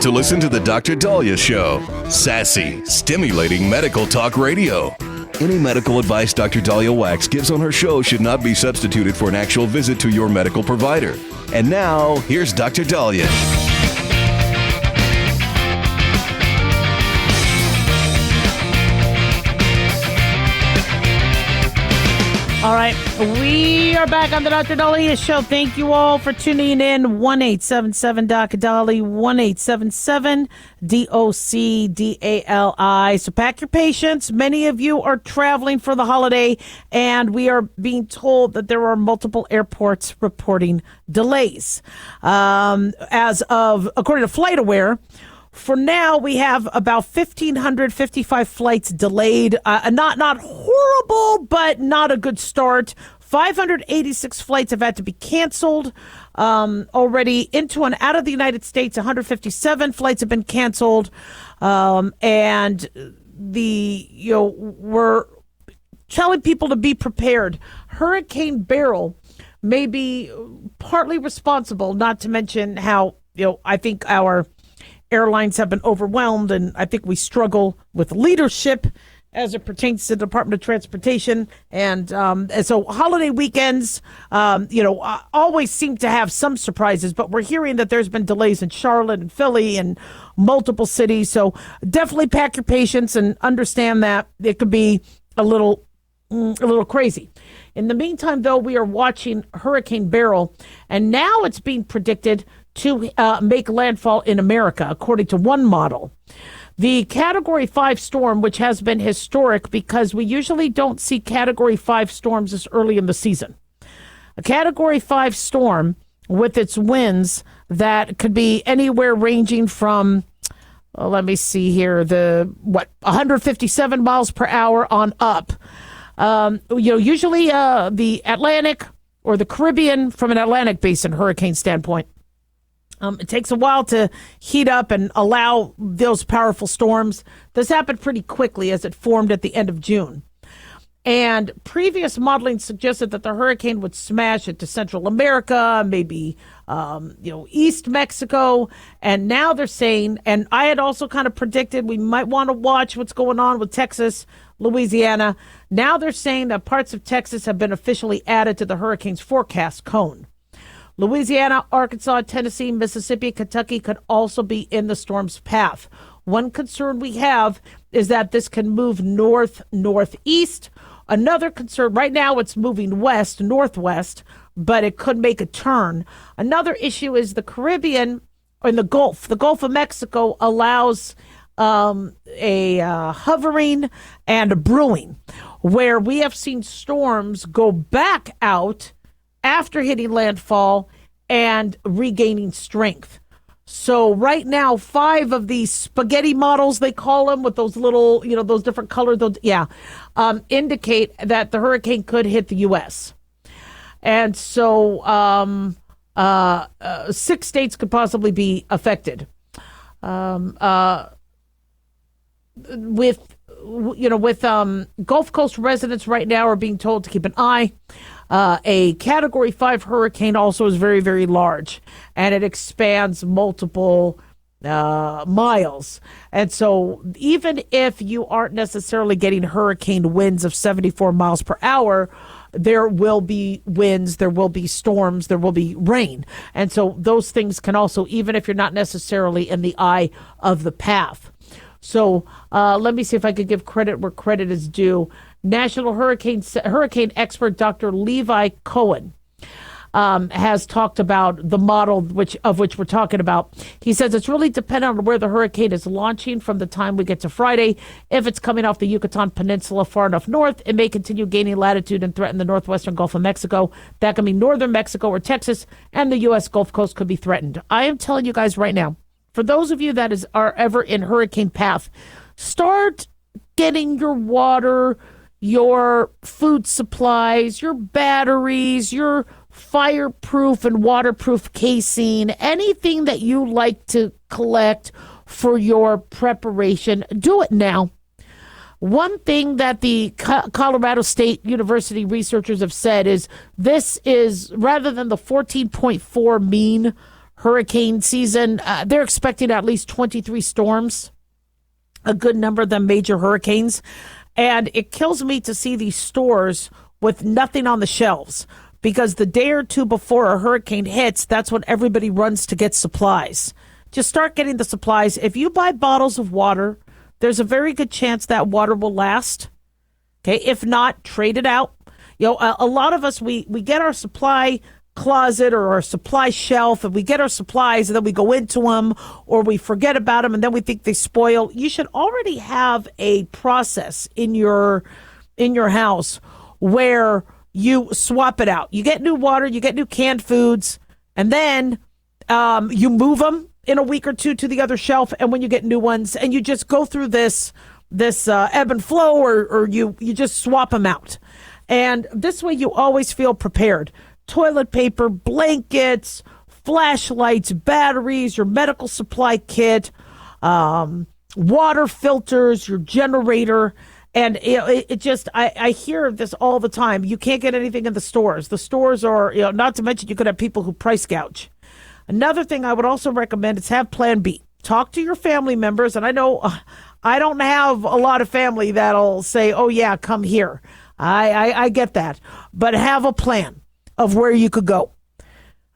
about to listen to the Dr. Daliah Show. Sassy, stimulating medical talk radio. Any medical advice Dr. Daliah Wax gives on her show should not be substituted for an actual visit to your medical provider. And now, here's Dr. Daliah. All right, we are back on the Dr. Daliah Show. Thank you all for tuning in. 1-877-Dr. 1-877-DOC-DALI. So pack your patience. Many of you are traveling for the holiday, and we are being told that there are multiple airports reporting delays. According to FlightAware, for now, we have about 1,555 flights delayed. Not horrible, but not a good start. 586 flights have had to be canceled already into and out of the United States. 157 flights have been canceled, and we're telling people to be prepared. Hurricane Beryl may be partly responsible, not to mention how I think our airlines have been overwhelmed, and I think we struggle with leadership as it pertains to the Department of Transportation. And so holiday weekends, always seem to have some surprises, but we're hearing that there's been delays in Charlotte and Philly and multiple cities. So definitely pack your patience and understand that it could be a little crazy. In the meantime, though, we are watching Hurricane Beryl, and now it's being predicted to make landfall in America, according to one model. The Category 5 storm, which has been historic because we usually don't see Category 5 storms this early in the season. A Category 5 storm with its winds that could be anywhere ranging from, let me see here, 157 miles per hour on up. Usually the Atlantic or the Caribbean from an Atlantic basin hurricane standpoint. It takes a while to heat up and allow those powerful storms. This happened pretty quickly as it formed at the end of June. And previous modeling suggested that the hurricane would smash into Central America, maybe, East Mexico. And now they're saying, and I had also kind of predicted we might want to watch what's going on with Texas, Louisiana. Now they're saying that parts of Texas have been officially added to the hurricane's forecast cone. Louisiana, Arkansas, Tennessee, Mississippi, Kentucky could also be in the storm's path. One concern we have is that this can move north-northeast. Another concern, right now it's moving west-northwest, but it could make a turn. Another issue is the Caribbean, or in the Gulf. The Gulf of Mexico allows a hovering and a brewing, where we have seen storms go back out after hitting landfall and regaining strength. So right now, 5 of these spaghetti models, they call them, with those little, those different colors, indicate that the hurricane could hit the U.S. And so 6 states could possibly be affected. With Gulf Coast residents right now are being told to keep an eye. A Category 5 hurricane also is very, very large, and it expands multiple miles. And so even if you aren't necessarily getting hurricane winds of 74 miles per hour, there will be winds, there will be storms, there will be rain. And so those things can also, even if you're not necessarily in the eye of the path. So let me see if I could give credit where credit is due. National hurricane expert Dr. Levi Cohen has talked about the model of which we're talking about. He says it's really dependent on where the hurricane is launching from the time we get to Friday. If it's coming off the Yucatan Peninsula far enough north, it may continue gaining latitude and threaten the northwestern Gulf of Mexico. That can mean northern Mexico or Texas, and the U.S. Gulf Coast could be threatened. I am telling you guys right now, for those of you that are ever in hurricane path, start getting your water, your food supplies, your batteries, your fireproof and waterproof casing, anything that you like to collect for your preparation, do it now. One thing that the Colorado State University researchers have said is this is, rather than the 14.4 mean hurricane season. They're expecting at least 23 storms, a good number of them major hurricanes. And it kills me to see these stores with nothing on the shelves, because the day or two before a hurricane hits, that's when everybody runs to get supplies. Just start getting the supplies. If you buy bottles of water, there's a very good chance that water will last. Okay, if not, trade it out. A lot of us, we get our supply closet or our supply shelf, and we get our supplies and then we go into them, or we forget about them and then we think they spoil. You should already have a process in your house where you swap it out. You get new water, you get new canned foods, and then you move them in a week or two to the other shelf, and when you get new ones, and you just go through this ebb and flow, or you just swap them out. And this way you always feel prepared. Toilet paper, blankets, flashlights, batteries, your medical supply kit, water filters, your generator. And I hear this all the time. You can't get anything in the stores. The stores are, not to mention you could have people who price gouge. Another thing I would also recommend is have Plan B. Talk to your family members. And I know I don't have a lot of family that'll say, oh, yeah, come here. I get that. But have a plan of where you could go.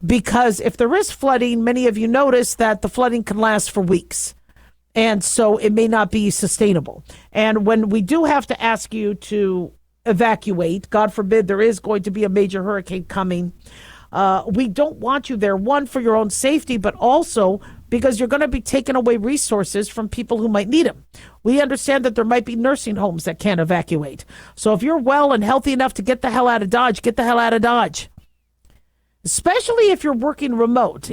Because if there is flooding, many of you notice that the flooding can last for weeks. And so it may not be sustainable. And when we do have to ask you to evacuate, God forbid there is going to be a major hurricane coming, we don't want you there, one, for your own safety, but also because you're going to be taking away resources from people who might need them. We understand that there might be nursing homes that can't evacuate. So if you're well and healthy enough to get the hell out of Dodge, get the hell out of Dodge. Especially if you're working remote.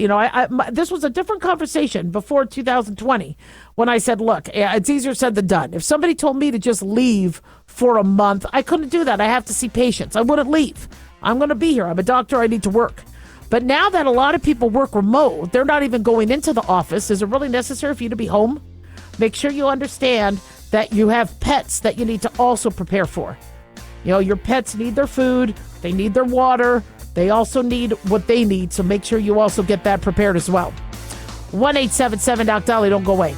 This was a different conversation before 2020 when I said, look, it's easier said than done. If somebody told me to just leave for a month, I couldn't do that. I have to see patients. I wouldn't leave. I'm going to be here. I'm a doctor. I need to work. But now that a lot of people work remote, they're not even going into the office. Is it really necessary for you to be home? Make sure you understand that you have pets that you need to also prepare for. Your pets need their food. They need their water. They also need what they need. So make sure you also get that prepared as well. 1-877-DOC-DALIAH. Don't go away.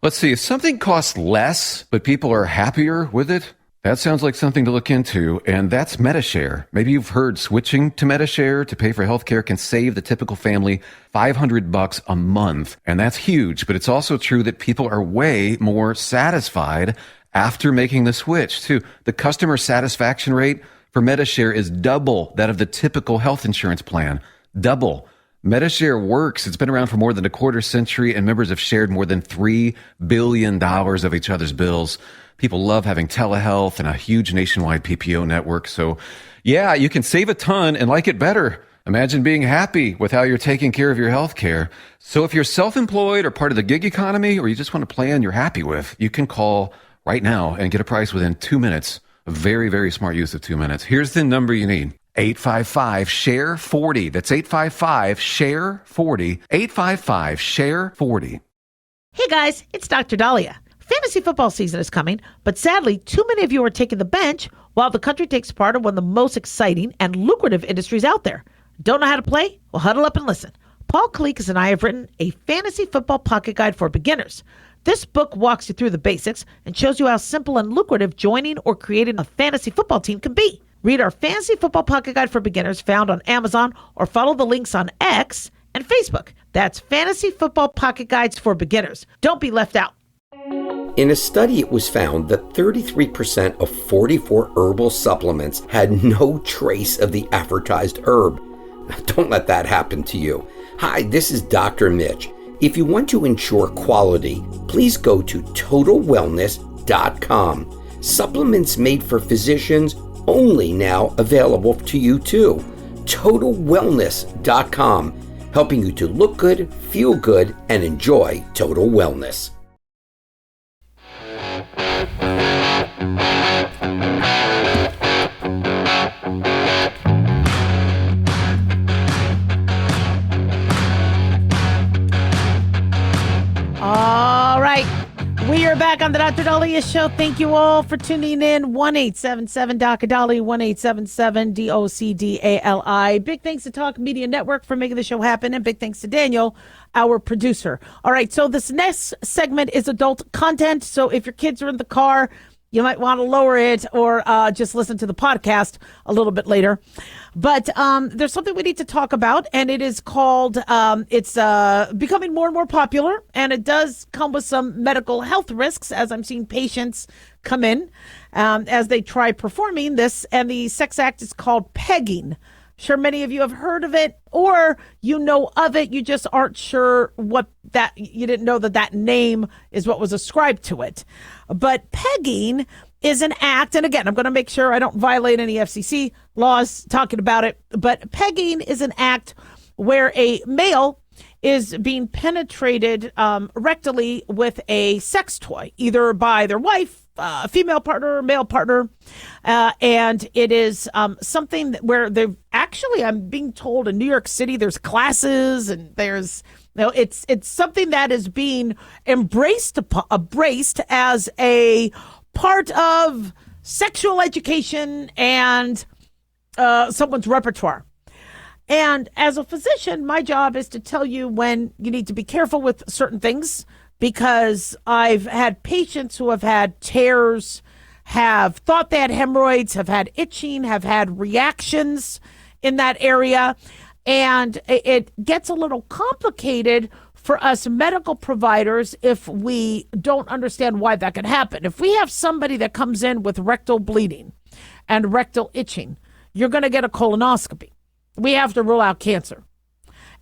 Let's see, if something costs less, but people are happier with it, that sounds like something to look into, and that's MediShare. Maybe you've heard switching to MediShare to pay for healthcare can save the typical family $500 a month, and that's huge, but it's also true that people are way more satisfied after making the switch, too. The customer satisfaction rate for MediShare is double that of the typical health insurance plan. Double. MediShare works. It's been around for more than a quarter century, and members have shared more than $3 billion of each other's bills. People love having telehealth and a huge nationwide PPO network. So, yeah, you can save a ton and like it better. Imagine being happy with how you're taking care of your health care. So if you're self-employed or part of the gig economy, or you just want a plan you're happy with, you can call right now and get a price within 2 minutes. A very, very smart use of 2 minutes. Here's the number you need. 855-SHARE-40. That's 855-SHARE-40. 855-SHARE-40. Hey guys, it's Dr. Daliah. Fantasy football season is coming, but sadly, too many of you are taking the bench while the country takes part in one of the most exciting and lucrative industries out there. Don't know how to play? Well, huddle up and listen. Paul Kalikas and I have written a fantasy football pocket guide for beginners. This book walks you through the basics and shows you how simple and lucrative joining or creating a fantasy football team can be. Read our Fantasy Football Pocket Guide for Beginners found on Amazon, or follow the links on X and Facebook. That's Fantasy Football Pocket Guides for Beginners. Don't be left out. In a study, it was found that 33% of 44 herbal supplements had no trace of the advertised herb. Don't let that happen to you. Hi, this is Dr. Mitch. If you want to ensure quality, please go to TotalWellness.com. Supplements made for physicians, only now available to you too. TotalWellness.com, helping you to look good, feel good, and enjoy total wellness. We are back on the Dr. Daliah Show. Thank you all for tuning in. 1-877-Dr. Daliah, 1-877-DOCDALI. Big thanks to Talk Media Network for making the show happen, and big thanks to Daniel, our producer. All right, so this next segment is adult content. So if your kids are in the car, you might want to lower it or just listen to the podcast a little bit later. But there's something we need to talk about, and it is called, it's becoming more and more popular, and it does come with some medical health risks as I'm seeing patients come in as they try performing this, and the sex act is called pegging. Sure, many of you have heard of it, or you know of it, you just aren't sure you didn't know that name is what was ascribed to it. But pegging is an act, and again, I'm going to make sure I don't violate any FCC laws talking about it, but pegging is an act where a male is being penetrated rectally with a sex toy, either by their wife, female partner, male partner, and it is something where they've actually, I'm being told in New York City, there's classes and there's, it's something that is being embraced as a part of sexual education and someone's repertoire. And as a physician, my job is to tell you when you need to be careful with certain things, because I've had patients who have had tears, have thought they had hemorrhoids, have had itching, have had reactions in that area. And it gets a little complicated for us medical providers if we don't understand why that could happen. If we have somebody that comes in with rectal bleeding and rectal itching, you're going to get a colonoscopy. We have to rule out cancer.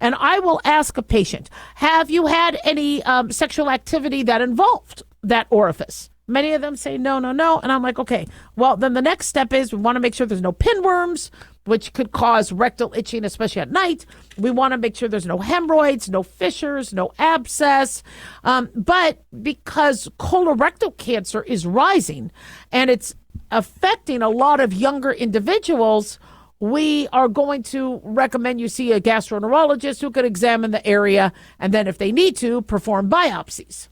And I will ask a patient, have you had any sexual activity that involved that orifice? Many of them say no. And I'm like, okay, well, then the next step is we want to make sure there's no pinworms, which could cause rectal itching, especially at night. We want to make sure there's no hemorrhoids, no fissures, no abscess. But because colorectal cancer is rising and it's affecting a lot of younger individuals, we are going to recommend you see a gastroenterologist who could examine the area and then, if they need to, perform biopsies.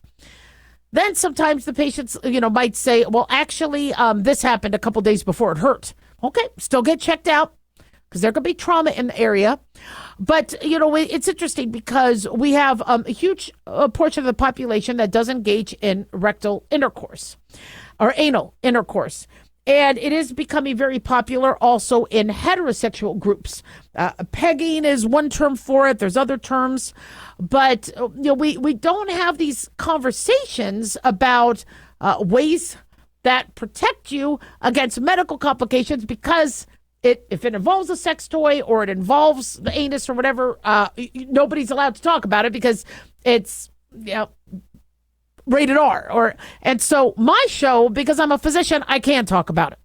Then sometimes the patients, might say, well, actually, this happened a couple days before it hurt. Okay, still get checked out because there could be trauma in the area. But, it's interesting because we have a huge portion of the population that does engage in rectal intercourse or anal intercourse. And it is becoming very popular also in heterosexual groups. Pegging is one term for it. There's other terms. But we don't have these conversations about ways that protect you against medical complications, because if it involves a sex toy or it involves the anus or whatever, nobody's allowed to talk about it because it's rated R. And so my show, because I'm a physician, I can talk about it.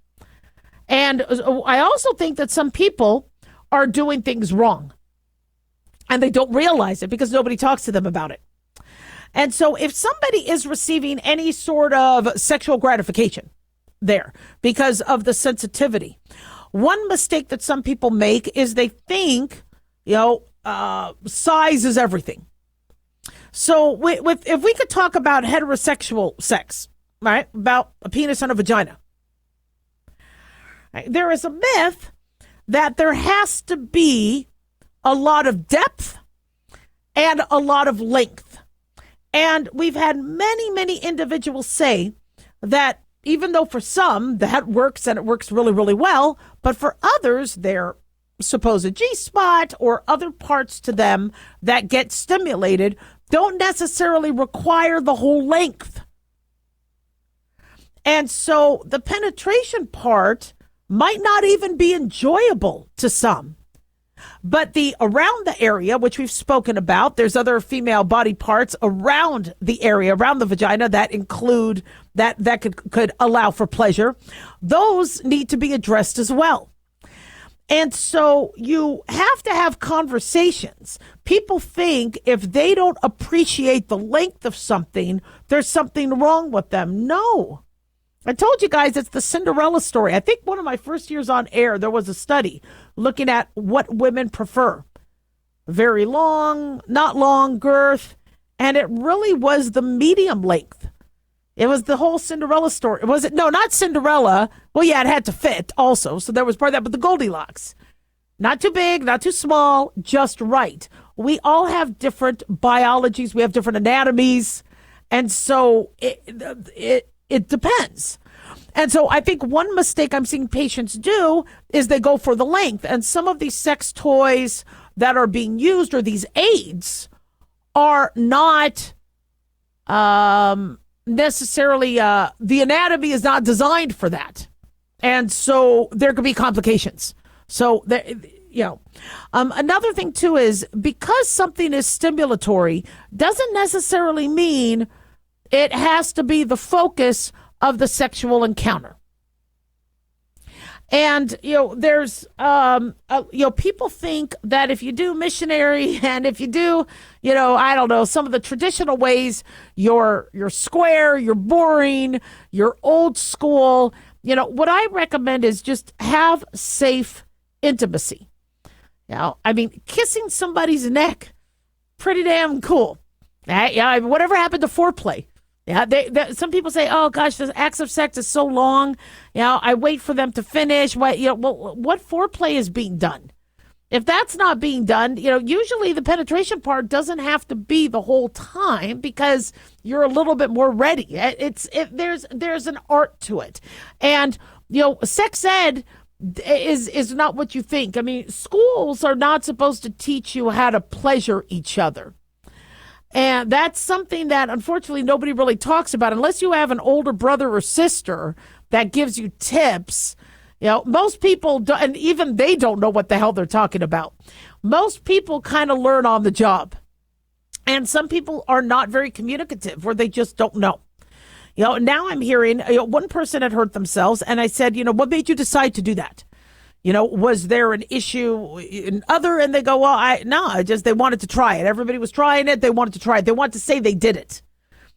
And I also think that some people are doing things wrong and they don't realize it because nobody talks to them about it. And so if somebody is receiving any sort of sexual gratification there because of the sensitivity, one mistake that some people make is they think, size is everything. So if we could talk about heterosexual sex, right, about a penis and a vagina, right, there is a myth that there has to be a lot of depth and a lot of length. And we've had many individuals say that even though for some that works and it works really, really well, but for others, their supposed G-spot or other parts to them that get stimulated don't necessarily require the whole length. And so the penetration part might not even be enjoyable to some. But the around the area, which we've spoken about, there's other female body parts around the area, around the vagina, that include that could allow for pleasure. Those need to be addressed as well. And so you have to have conversations. People think if they don't appreciate the length of something, there's something wrong with them. No. I told you guys it's the Cinderella story. I think one of my first years on air, there was a study looking at what women prefer. Very long, not long girth, and it really was the medium length. It was the whole Cinderella story. Was it? No, not Cinderella. Well, yeah, it had to fit also. So there was part of that, but the Goldilocks. Not too big, not too small, just right. We all have different biologies. We have different anatomies. And so it depends. And so I think one mistake I'm seeing patients do is they go for the length. And some of these sex toys that are being used or these aids are not necessarily, the anatomy is not designed for that. And so there could be complications. So, another thing too is because something is stimulatory doesn't necessarily mean it has to be the focus of the sexual encounter. And, there's, people think that if you do missionary and if you do, I don't know, some of the traditional ways, you're square, you're boring, you're old school. What I recommend is just have safe intimacy. Kissing somebody's neck, pretty damn cool. Whatever happened to foreplay? Yeah, some people say, "Oh gosh, the acts of sex is so long." I wait for them to finish. What foreplay is being done? If that's not being done, usually the penetration part doesn't have to be the whole time because you're a little bit more ready. There's an art to it, and sex ed is not what you think. Schools are not supposed to teach you how to pleasure each other. And that's something that, unfortunately, nobody really talks about unless you have an older brother or sister that gives you tips. Most people don't, and even they don't know what the hell they're talking about. Most people kind of learn on the job. And some people are not very communicative or they just don't know. Now I'm hearing one person had hurt themselves. And I said, what made you decide to do that? Was there an issue in other? And they go, well, they wanted to try it. Everybody was trying it. They wanted to try it. They wanted to say they did it.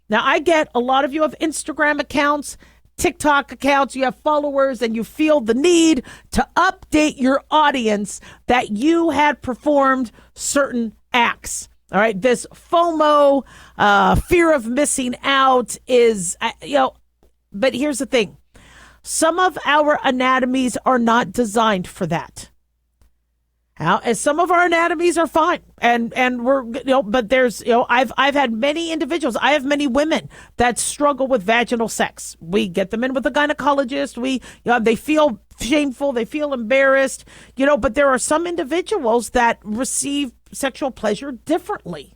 Now, I get a lot of you have Instagram accounts, TikTok accounts, you have followers, and you feel the need to update your audience that you had performed certain acts. All right. This FOMO, fear of missing out is, but here's the thing. Some of our anatomies are not designed for that. And some of our anatomies are fine. And we're, but there's, I've had many individuals. I have many women that struggle with vaginal sex. We get them in with a gynecologist. They feel shameful. They feel embarrassed, but there are some individuals that receive sexual pleasure differently.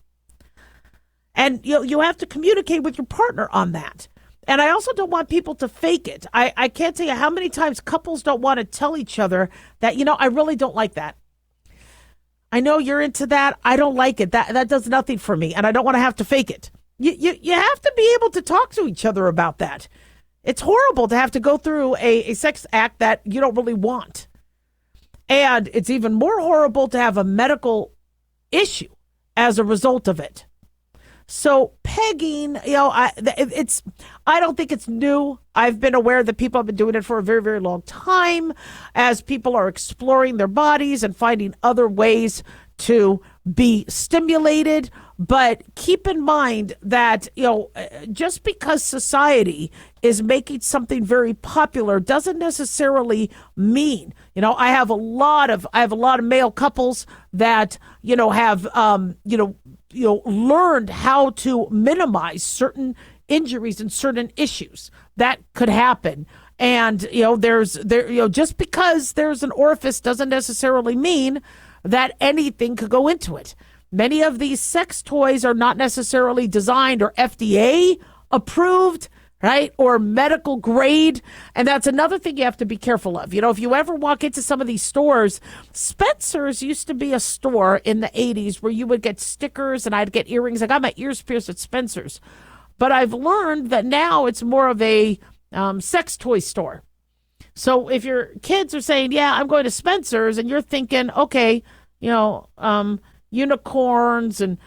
And you have to communicate with your partner on that. And I also don't want people to fake it. I can't tell you how many times couples don't want to tell each other that, I really don't like that. I know you're into that. I don't like it. That does nothing for me. And I don't want to have to fake it. You have to be able to talk to each other about that. It's horrible to have to go through a sex act that you don't really want. And it's even more horrible to have a medical issue as a result of it. So pegging, I don't think it's new. I've been aware that people have been doing it for a very, very long time as people are exploring their bodies and finding other ways to be stimulated. But keep in mind that, just because society is making something very popular doesn't necessarily mean, I have a lot of male couples that, have, learned how to minimize certain injuries and certain issues that could happen. And, just because there's an orifice doesn't necessarily mean that anything could go into it. Many of these sex toys are not necessarily designed or FDA approved, right? Or medical grade. And that's another thing you have to be careful of. If you ever walk into some of these stores, Spencer's used to be a store in the 80s where you would get stickers and I'd get earrings. I got my ears pierced at Spencer's. But I've learned that now it's more of a sex toy store. So if your kids are saying, yeah, I'm going to Spencer's, and you're thinking, okay, unicorns and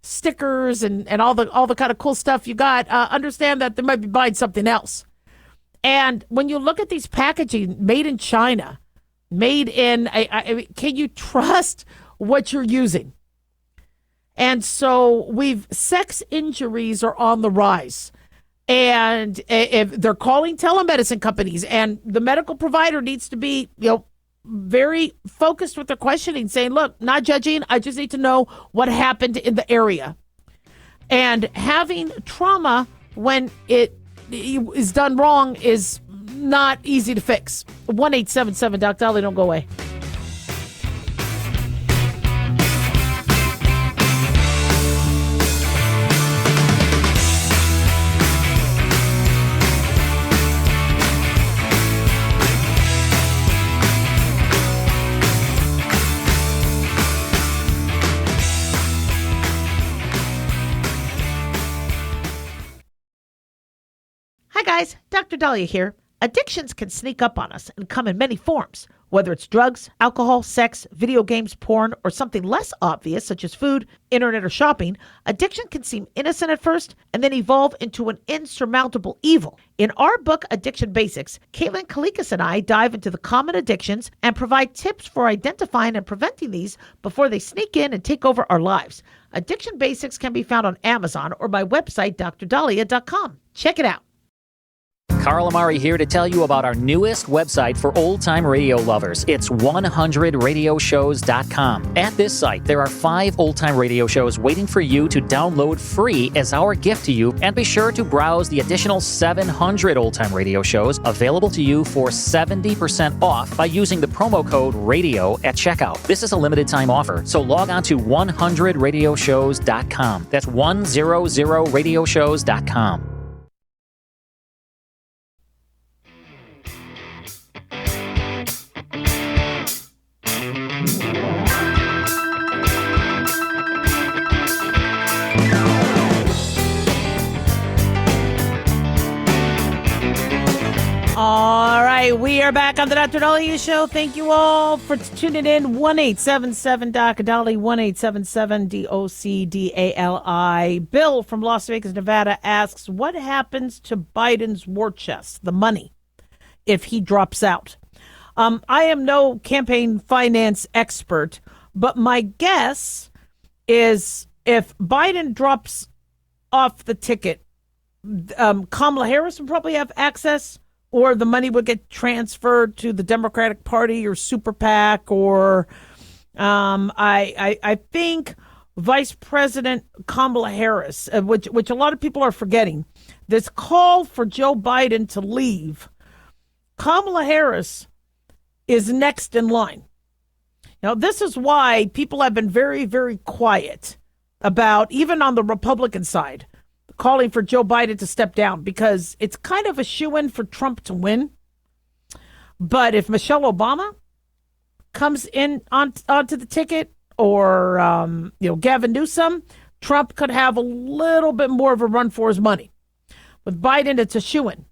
stickers and all the kind of cool stuff you got, understand that they might be buying something else. And when you look at these packaging, made in China, made in, can you trust what you're using? And so sex injuries are on the rise. And if they're calling telemedicine companies, and the medical provider needs to be, very focused with their questioning, saying, look, not judging. I just need to know what happened in the area. And having trauma when it is done wrong is not easy to fix. 1-877 Doc Daliah, don't go away. Hi guys, Dr. Daliah here. Addictions can sneak up on us and come in many forms, whether it's drugs, alcohol, sex, video games, porn, or something less obvious such as food, internet, or shopping. Addiction can seem innocent at first and then evolve into an insurmountable evil. In our book, Addiction Basics, Caitlin Kalikas and I dive into the common addictions and provide tips for identifying and preventing these before they sneak in and take over our lives. Addiction Basics can be found on Amazon or my website, drdaliah.com. Check it out. Carl Amari here to tell you about our newest website for old-time radio lovers. It's 100radioshows.com. At this site, there are 5 old-time radio shows waiting for you to download free as our gift to you, and be sure to browse the additional 700 old-time radio shows available to you for 70% off by using the promo code RADIO at checkout. This is a limited-time offer, so log on to 100radioshows.com. That's 100radioshows.com. All right, we are back on the Dr. Daliah Show. Thank you all for tuning in. 1-877 Doc Daliah, 1-877 DOCDALI. Bill from Las Vegas, Nevada asks, what happens to Biden's war chest, the money, if he drops out? I am no campaign finance expert, but my guess is if Biden drops off the ticket, Kamala Harris would probably have access, or the money would get transferred to the Democratic Party or Super PAC, or I think Vice President Kamala Harris, which a lot of people are forgetting, this call for Joe Biden to leave, Kamala Harris is next in line. Now, this is why people have been very, very quiet about, even on the Republican side, calling for Joe Biden to step down, because it's kind of a shoo-in for Trump to win. But if Michelle Obama comes in onto the ticket, or Gavin Newsom, Trump could have a little bit more of a run for his money. With Biden, it's a shoo-in.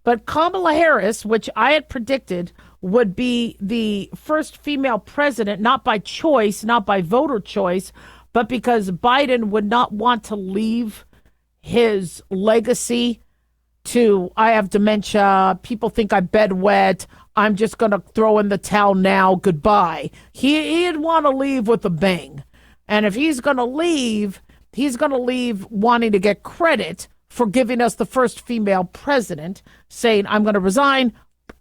But Kamala Harris, which I had predicted would be the first female president, not by choice, not by voter choice, but because Biden would not want to leave his legacy to, I have dementia, people think I'm bedwet, I'm just going to throw in the towel now, goodbye. He'd want to leave with a bang. And if he's going to leave, he's going to leave wanting to get credit for giving us the first female president, saying, I'm going to resign,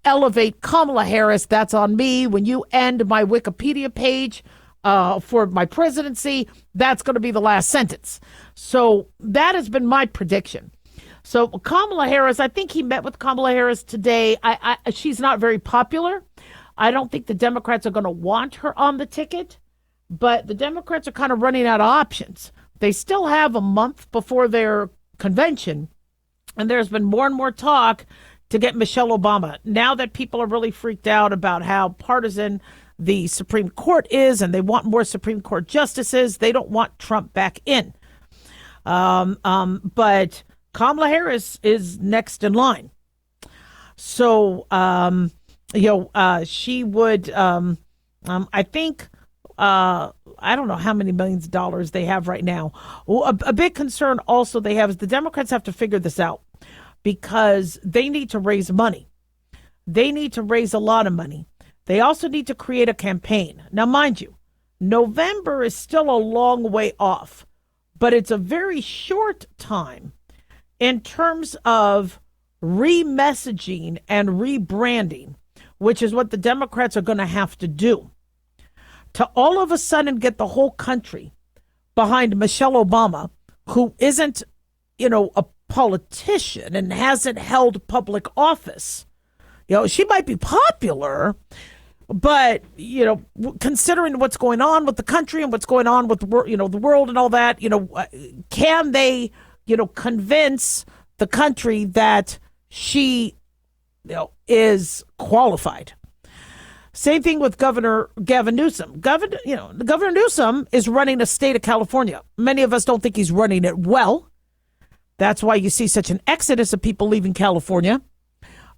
elevate Kamala Harris, that's on me. When you end my Wikipedia page for my presidency, that's going to be the last sentence. So that has been my prediction. So Kamala Harris, I think he met with Kamala Harris today. She's not very popular. I don't think the Democrats are going to want her on the ticket, but the Democrats are kind of running out of options. They still have a month before their convention, and there's been more and more talk to get Michelle Obama. Now that people are really freaked out about how partisan the Supreme Court is, and they want more Supreme Court justices, they don't want Trump back in. But Kamala Harris is next in line. So, she would, I think, I don't know how many millions of dollars they have right now. A big concern also they have is the Democrats have to figure this out, because they need to raise money. They need to raise a lot of money. They also need to create a campaign. Now, mind you, November is still a long way off, but it's a very short time in terms of re-messaging and rebranding, which is what the Democrats are going to have to do, to all of a sudden get the whole country behind Michelle Obama, who isn't, a politician and hasn't held public office. She might be popular, but, considering what's going on with the country and what's going on with, the world and all that, can they, convince the country that she, is qualified? Same thing with Governor Gavin Newsom. Governor Newsom is running a state of California. Many of us don't think he's running it well. That's why you see such an exodus of people leaving California.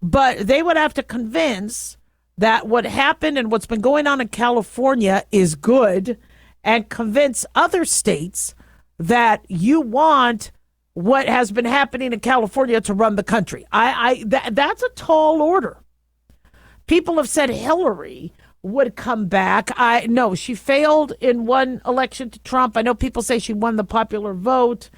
But they would have to convince that what happened and what's been going on in California is good, and convince other states that you want what has been happening in California to run the country. That's a tall order. People have said Hillary would come back. No, she failed in one election to Trump. I know people say she won the popular vote.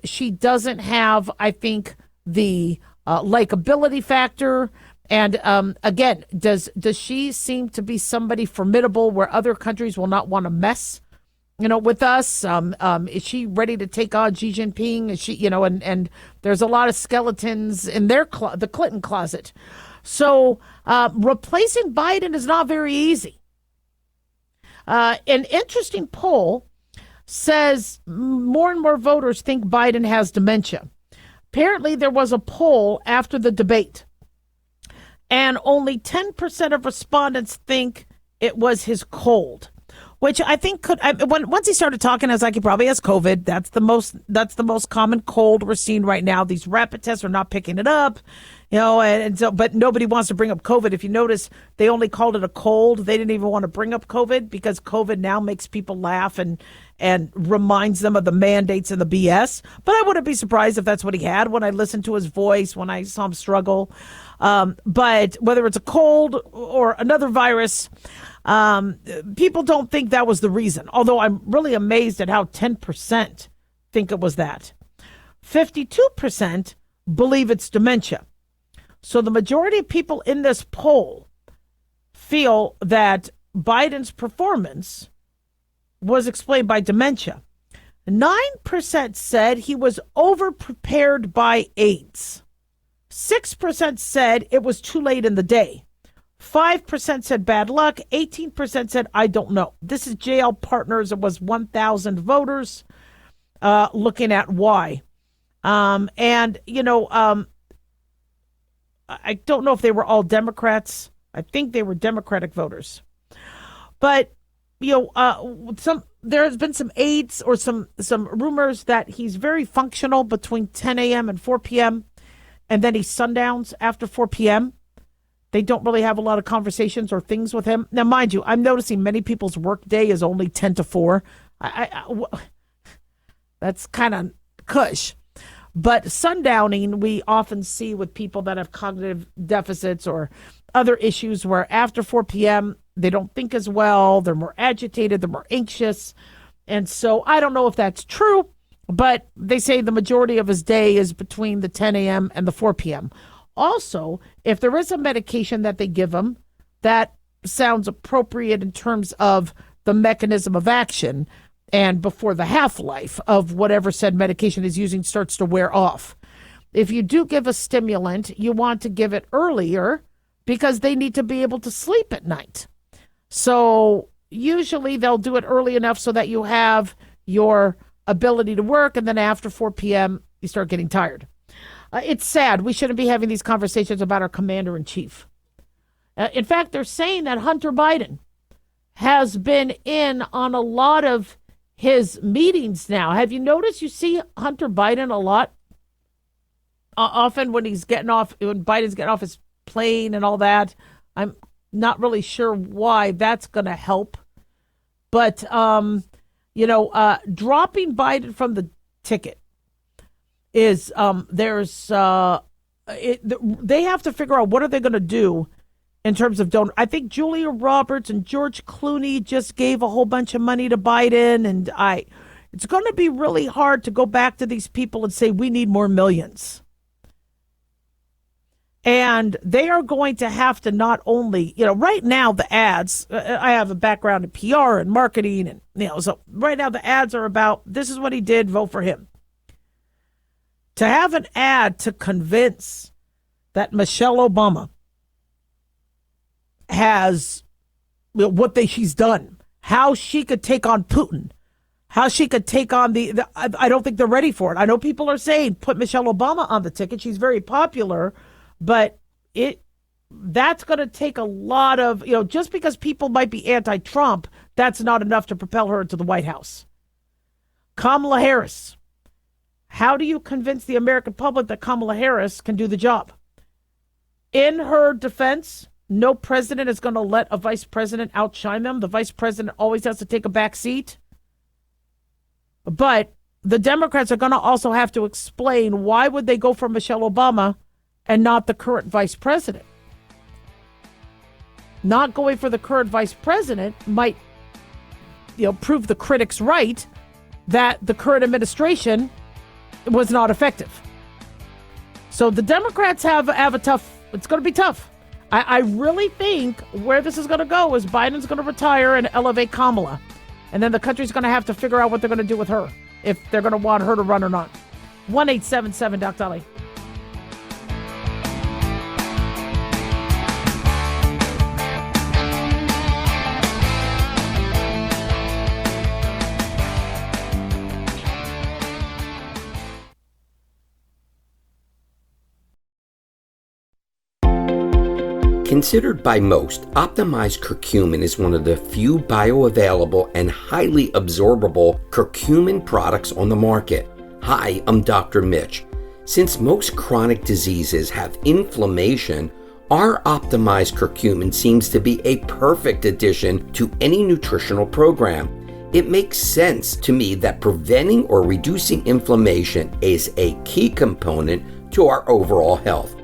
She doesn't have, I think, the likability factor. And again, does she seem to be somebody formidable where other countries will not want to mess, with us? Is she ready to take on Xi Jinping? Is she, and there's a lot of skeletons in the Clinton closet. So replacing Biden is not very easy. An interesting poll says more and more voters think Biden has dementia. Apparently, there was a poll after the debate, and only 10% of respondents think it was his cold, which I think once he started talking, I was like, he probably has COVID. That's the most common cold we're seeing right now. These rapid tests are not picking it up, and so, but nobody wants to bring up COVID. If you notice, they only called it a cold. They didn't even want to bring up COVID because COVID now makes people laugh and reminds them of the mandates and the BS. But I wouldn't be surprised if that's what he had when I listened to his voice, when I saw him struggle. But whether it's a cold or another virus, people don't think that was the reason. Although I'm really amazed at how 10% think it was that. 52% believe it's dementia. So the majority of people in this poll feel that Biden's performance was explained by dementia. 9% said he was overprepared by AIDS. 6% said it was too late in the day. 5% said bad luck. 18% said, I don't know. This is JL Partners. It was 1,000 voters looking at why. I don't know if they were all Democrats. I think they were Democratic voters. But, there has been some aides or some rumors that he's very functional between 10 a.m. and 4 p.m. and then he sundowns after 4 p.m. They don't really have a lot of conversations or things with him. Now, mind you, I'm noticing many people's work day is only 10 to 4. That's kind of cush. But sundowning, we often see with people that have cognitive deficits or other issues where after 4 p.m., they don't think as well. They're more agitated. They're more anxious. And so I don't know if that's true, but they say the majority of his day is between the 10 a.m. and the 4 p.m. Also, if there is a medication that they give him that sounds appropriate in terms of the mechanism of action and before the half-life of whatever said medication is using starts to wear off. If you do give a stimulant, you want to give it earlier because they need to be able to sleep at night. So usually they'll do it early enough so that you have your ability to work, and then after 4 p.m., you start getting tired. It's sad. We shouldn't be having these conversations about our commander-in-chief. In fact, they're saying that Hunter Biden has been in on a lot of his meetings now. Have you noticed you see Hunter Biden a lot? Often when Biden's getting off his plane and all that. I'm not really sure why that's going to help. But, dropping Biden from the ticket is they have to figure out what are they going to do in terms of donor. I think Julia Roberts and George Clooney just gave a whole bunch of money to Biden, and it's going to be really hard to go back to these people and say, we need more millions. And they are going to have to not only, right now the ads, I have a background in PR and marketing, and, so right now the ads are about, this is what he did, vote for him. To have an ad to convince that Michelle Obama has she's done, how she could take on Putin, how she could take on I don't think they're ready for it. I know people are saying put Michelle Obama on the ticket. She's very popular, but that's going to take a lot of, just because people might be anti-Trump, that's not enough to propel her into the White House. Kamala Harris. How do you convince the American public that Kamala Harris can do the job? In her defense, no president is going to let a vice president outshine them. The vice president always has to take a back seat. But the Democrats are going to also have to explain why would they go for Michelle Obama and not the current vice president. Not going for the current vice president might, prove the critics right that the current administration was not effective. So the Democrats have a tough, it's going to be tough. I really think where this is going to go is Biden's going to retire and elevate Kamala. And then the country's going to have to figure out what they're going to do with her, if they're going to want her to run or not. 1-877 Doc Dali. Considered by most, optimized curcumin is one of the few bioavailable and highly absorbable curcumin products on the market. Hi, I'm Dr. Mitch. Since most chronic diseases have inflammation, our optimized curcumin seems to be a perfect addition to any nutritional program. It makes sense to me that preventing or reducing inflammation is a key component to our overall health.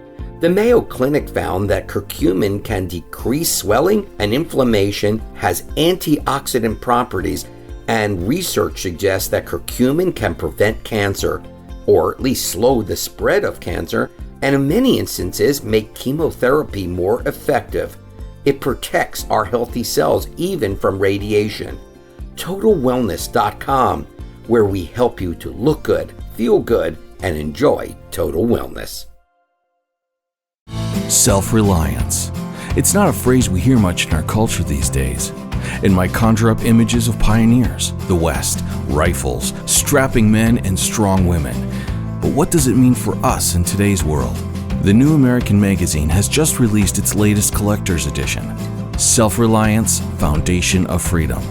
The Mayo Clinic found that curcumin can decrease swelling and inflammation, has antioxidant properties, and research suggests that curcumin can prevent cancer, or at least slow the spread of cancer, and in many instances make chemotherapy more effective. It protects our healthy cells even from radiation. TotalWellness.com, where we help you to look good, feel good, and enjoy total wellness. Self-reliance. It's not a phrase we hear much in our culture these days. It might conjure up images of pioneers, the West, rifles, strapping men, and strong women. But what does it mean for us in today's world? The New American Magazine has just released its latest collector's edition, Self-Reliance, Foundation of Freedom.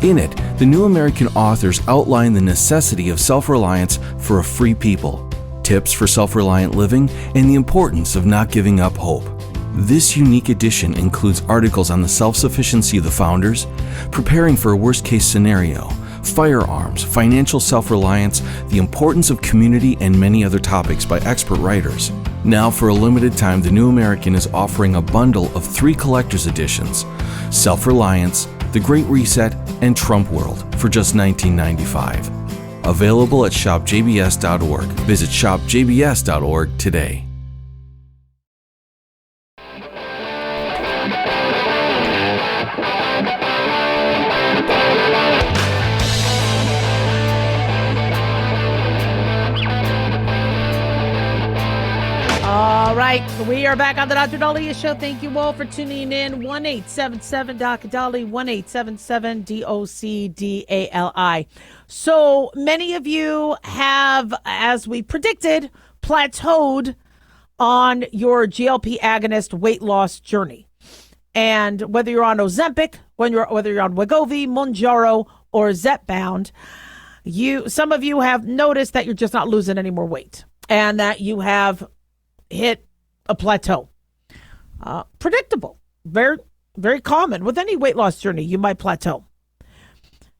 In it, the New American authors outline the necessity of self-reliance for a free people, tips for self-reliant living, and the importance of not giving up hope. This unique edition includes articles on the self-sufficiency of the founders, preparing for a worst-case scenario, firearms, financial self-reliance, the importance of community, and many other topics by expert writers. Now, for a limited time, the New American is offering a bundle of 3 collector's editions, Self-Reliance, The Great Reset, and Trump World, for just $19.95. Available at shopjbs.org. Visit shopjbs.org today. All right, we are back on the Dr. Daliah Show. Thank you all for tuning in. 1-877 Dr. Dali, 1-877 DOCDALI. So many of you have, as we predicted, plateaued on your GLP agonist weight loss journey. And whether you're on Ozempic, whether you're on Wegovy, Mounjaro, or Zepbound, some of you have noticed that you're just not losing any more weight and that you have hit a plateau. Predictable. Very, very common. With any weight loss journey, you might plateau.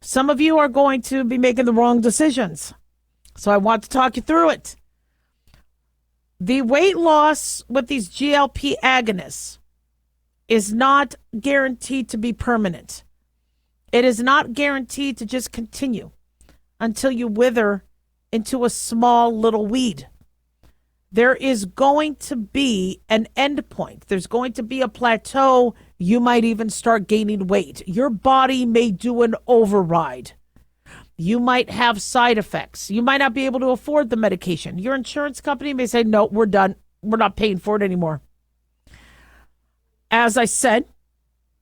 Some of you are going to be making the wrong decisions. So I want to talk you through it. The weight loss with these GLP agonists is not guaranteed to be permanent. It is not guaranteed to just continue. until you wither into a small little weed. There is going to be an end point. There's going to be a plateau. You might even start gaining weight. Your body may do an override. You might have side effects. You might not be able to afford the medication. Your insurance company may say, no, we're done. We're not paying for it anymore. As I said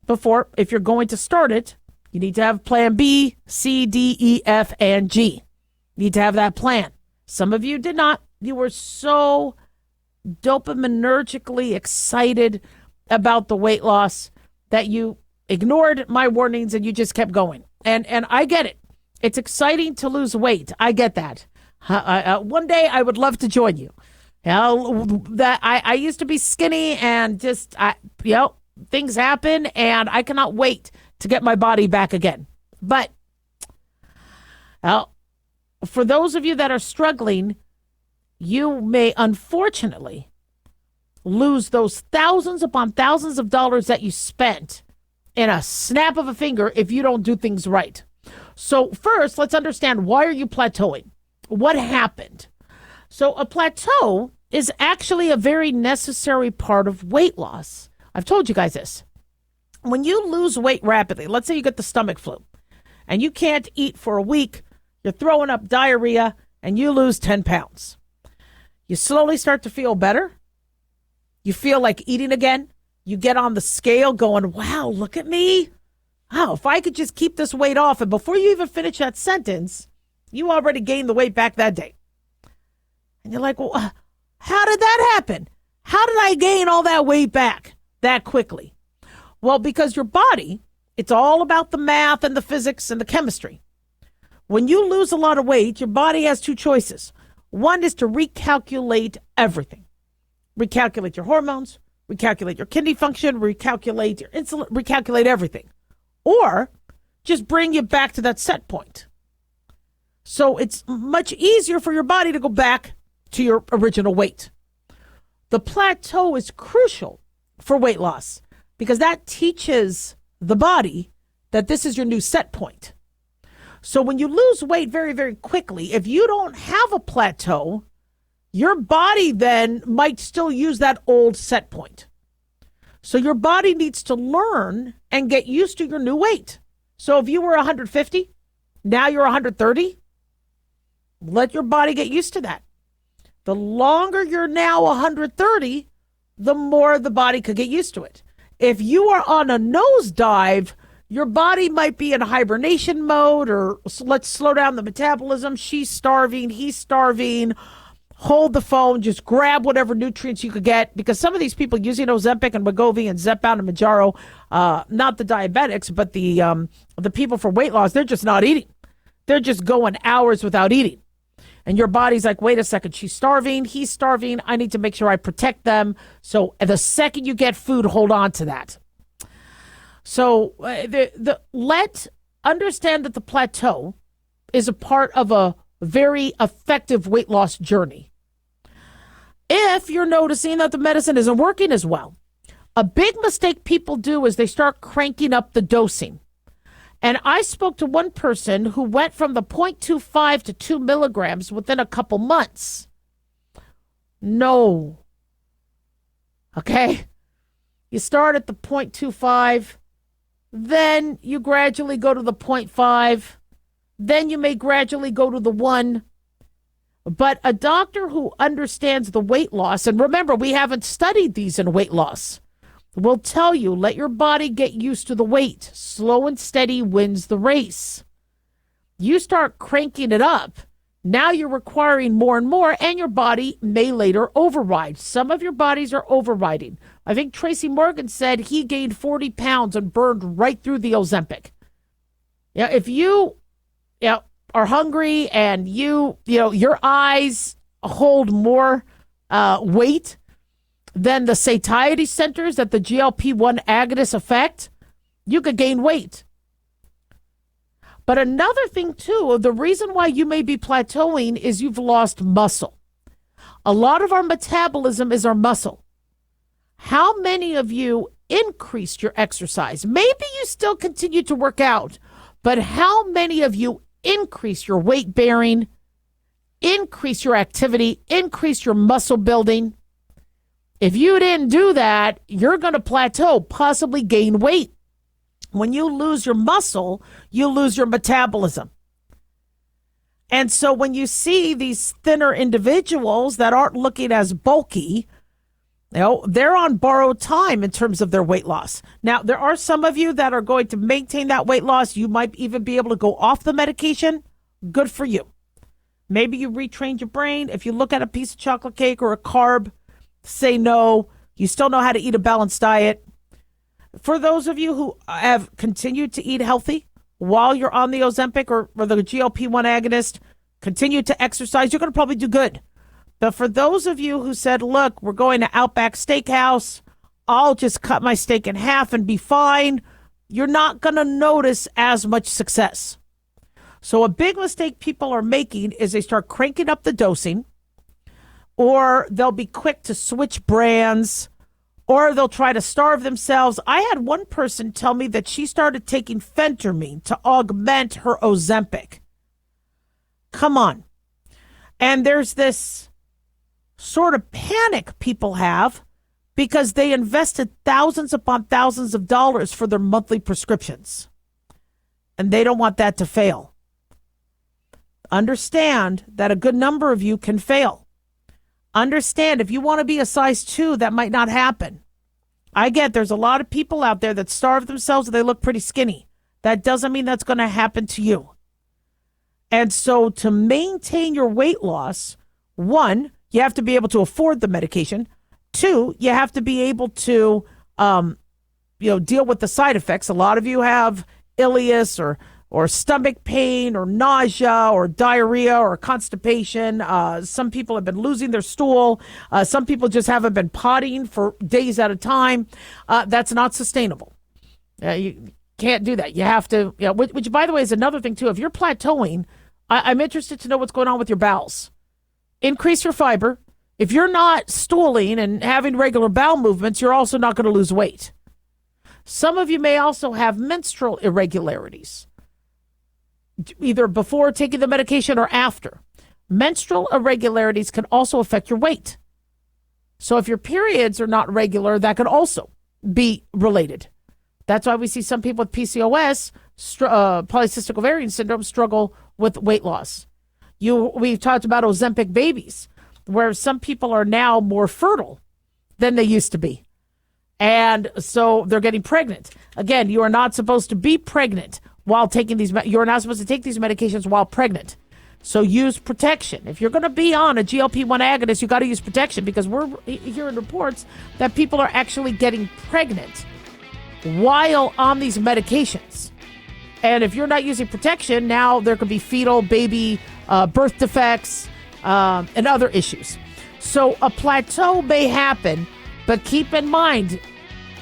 before, if you're going to start it, you need to have plan B, C, D, E, F, and G. You need to have that plan. Some of you did not. You were so dopaminergically excited about the weight loss that you ignored my warnings and you just kept going. And I get it. It's exciting to lose weight. I get that. One day I would love to join you. That I used to be skinny and just, things happen and I cannot wait to get my body back again. But for those of you that are struggling, you may unfortunately lose those thousands upon thousands of dollars that you spent in a snap of a finger if you don't do things right. So first, let's understand, why are you plateauing? What happened? So a plateau is actually a very necessary part of weight loss. I've told you guys this. When you lose weight rapidly, let's say you get the stomach flu and you can't eat for a week, you're throwing up diarrhea and you lose 10 pounds. You slowly start to feel better. You feel like eating again. You get on the scale going, wow, look at me. Wow, if I could just keep this weight off. And before you even finish that sentence, you already gained the weight back that day. And you're like, well, how did that happen? How did I gain all that weight back that quickly? Well, because your body, it's all about the math and the physics and the chemistry. When you lose a lot of weight, your body has two choices. One is to recalculate everything. Recalculate your hormones, recalculate your kidney function, recalculate your insulin, recalculate everything. Or just bring you back to that set point. So it's much easier for your body to go back to your original weight. The plateau is crucial for weight loss because that teaches the body that this is your new set point. So when you lose weight very, very quickly, if you don't have a plateau, your body then might still use that old set point. So your body needs to learn and get used to your new weight. So if you were 150, now you're 130, let your body get used to that. The longer you're now 130, the more the body could get used to it. If you are on a nosedive, your body might be in hibernation mode, or let's slow down the metabolism. She's starving, he's starving. Hold the phone, just grab whatever nutrients you could get, because some of these people using Ozempic and Wegovy and Zepbound and Mounjaro, not the diabetics, but the people for weight loss, they're just not eating. They're just going hours without eating. And your body's like, wait a second, she's starving, he's starving, I need to make sure I protect them. So the second you get food, hold on to that. So understand that the plateau is a part of a very effective weight loss journey. If you're noticing that the medicine isn't working as well, a big mistake people do is they start cranking up the dosing. And I spoke to one person who went from the 0.25 to 2 milligrams within a couple months. No. Okay? You start at the 0.25, then you gradually go to the 0.5, then you may gradually go to the 1. But a doctor who understands the weight loss, and remember, we haven't studied these in weight loss, will tell you, let your body get used to the weight. Slow and steady wins the race. You start cranking it up, now you're requiring more and more, and your body may later override. Some of your bodies are overriding. I think Tracy Morgan said he gained 40 pounds and burned right through the Ozempic. Yeah, if you are hungry and your eyes hold more weight than the satiety centers that the GLP-1 agonists affect, you could gain weight. But another thing too, the reason why you may be plateauing is you've lost muscle. A lot of our metabolism is our muscle. How many of you increased your exercise? Maybe you still continue to work out, but how many of you increase your weight bearing, increase your activity, increase your muscle building. If you didn't do that, you're going to plateau, possibly gain weight. When you lose your muscle, you lose your metabolism. And so when you see these thinner individuals that aren't looking as bulky, they're on borrowed time in terms of their weight loss. Now, there are some of you that are going to maintain that weight loss. You might even be able to go off the medication. Good for you. Maybe you retrained your brain. If you look at a piece of chocolate cake or a carb, say no. You still know how to eat a balanced diet. For those of you who have continued to eat healthy while you're on the Ozempic or the GLP-1 agonist, continue to exercise, you're going to probably do good. But for those of you who said, look, we're going to Outback Steakhouse, I'll just cut my steak in half and be fine, you're not going to notice as much success. So a big mistake people are making is they start cranking up the dosing, or they'll be quick to switch brands, or they'll try to starve themselves. I had one person tell me that she started taking phentermine to augment her Ozempic. Come on. And there's this sort of panic people have because they invested thousands upon thousands of dollars for their monthly prescriptions. And they don't want that to fail. Understand that a good number of you can fail. Understand if you want to be a size 2, that might not happen. I get there's a lot of people out there that starve themselves and they look pretty skinny. That doesn't mean that's going to happen to you. And so to maintain your weight loss, 1, you have to be able to afford the medication. 2, you have to be able to deal with the side effects. A lot of you have ileus or stomach pain or nausea or diarrhea or constipation. Some people have been losing their stool. Some people just haven't been potting for days at a time. That's not sustainable. You can't do that. You have to, which by the way is another thing too. If you're plateauing, I'm interested to know what's going on with your bowels. Increase your fiber. If you're not stooling and having regular bowel movements, you're also not going to lose weight. Some of you may also have menstrual irregularities, either before taking the medication or after. Menstrual irregularities can also affect your weight. So if your periods are not regular, that could also be related. That's why we see some people with PCOS, polycystic ovarian syndrome, struggle with weight loss. We've talked about Ozempic babies, where some people are now more fertile than they used to be. And so they're getting pregnant. Again, you are not supposed to be pregnant while taking these. You're not supposed to take these medications while pregnant. So use protection. If you're going to be on a GLP-1 agonist, you got to use protection, because we're hearing reports that people are actually getting pregnant while on these medications. And if you're not using protection, now there could be fetal baby birth defects and other issues. So a plateau may happen, but keep in mind,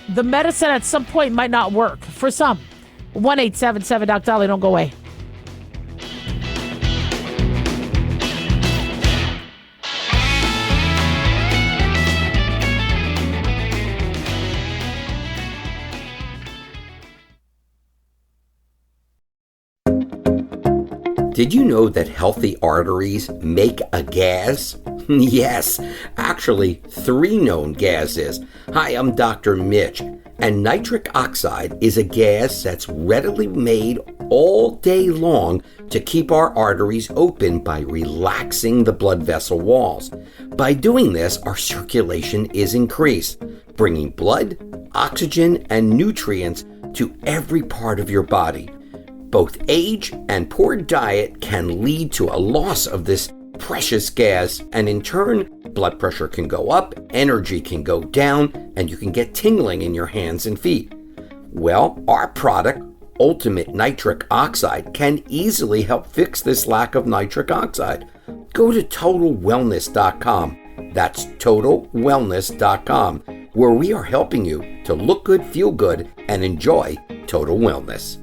the medicine at some point might not work for some. 1-877-DOC-DALIAH, don't go away. Did you know that healthy arteries make a gas? Yes, actually 3 known gases. Hi, I'm Dr. Mitch, and nitric oxide is a gas that's readily made all day long to keep our arteries open by relaxing the blood vessel walls. By doing this, our circulation is increased, bringing blood, oxygen, and nutrients to every part of your body. Both age and poor diet can lead to a loss of this precious gas, and in turn, blood pressure can go up, energy can go down, and you can get tingling in your hands and feet. Well, our product, Ultimate Nitric Oxide, can easily help fix this lack of nitric oxide. Go to TotalWellness.com. That's TotalWellness.com, where we are helping you to look good, feel good, and enjoy total wellness.